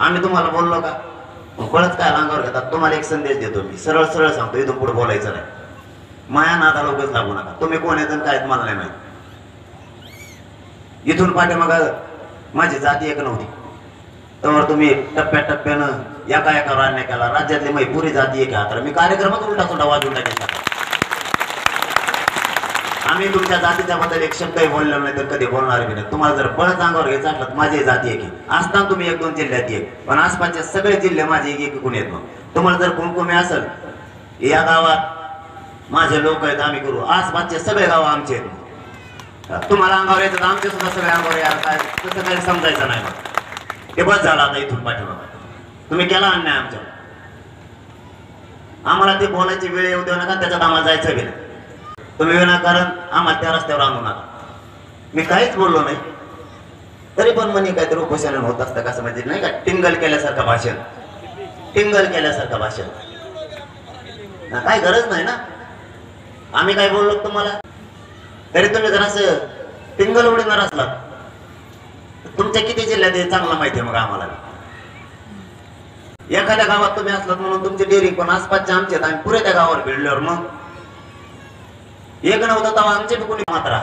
आम्ही तुम्हाला बोललो का? बळच काय अंगावर घेतात? तुम्हाला एक संदेश देतो मी, सरळ सरळ सांगतो, इथून पुढे बोलायचं नाही. माया नादाला उगाच लागू नका. तुम्ही कोण येत काय मला नाही माहिती. इथून पाठीमाग माझी जाती एक नव्हती, तर तुम्ही टप्प्याटप्प्यानं एका एका अन्याय केला. राज्यातली माझी पुरी जाती एक आहे. मी कार्यक्रमात उलटा सुद्धा वाजून टाकायचा. आम्ही तुमच्या जातीच्या बद्दल एक शब्दही बोललो नाही, तर कधी बोलणार बी नाही. तुम्हाला जर बळच अंगावर घ्यायचं असलं तर माझी जाती एक असताना तुम्ही 1-2 जिल्ह्यात एक, पण आसपासचे सगळे जिल्हे माझे एक कोण येत. मग तुम्हाला जर कुमकुमी असेल, या गावात माझे लोक आहेत, आम्ही करू. आसपासचे सगळे गाव आमचे आहेत. तुम्हाला अंगावर येतात, आमचे सुद्धा सगळे अंगावर यार. काय तसं काही समजायचं नाही. मग ते बस झालं आता. इथून पाठीमाग तुम्ही केला अन्याय आमच्या. आम्हाला ते बोलायची वेळ येऊ देऊ नका, त्याच्यात आम्हाला जायचं बी नाही. तुम्ही विनाकारण आम्हाला त्या रस्त्यावर आणू नका. मी काहीच बोललो नाही, तरी पण म्हणे काहीतरी उपोषण होत असतं. कसं म्हणजे नाही का, टिंगल केल्यासारखं भाषण, टिंगल केल्यासारखं भाषण. काय गरज नाही ना. आम्ही काय बोललो तुम्हाला, तरी तुम्ही जर असं टिंगल उडीणार असलात, तुमच्या किती जिल्ह्यात हे चांगलं माहिती आहे. मग आम्हाला एखाद्या गावात तुम्ही असलात म्हणून तुमची डेअरी, पण आसपासच्या आमचे आम्ही पुरे त्या गावावर भिडल्यावर मग एक नव्हतं तेव्हा आमचे बी कोणी मात्रा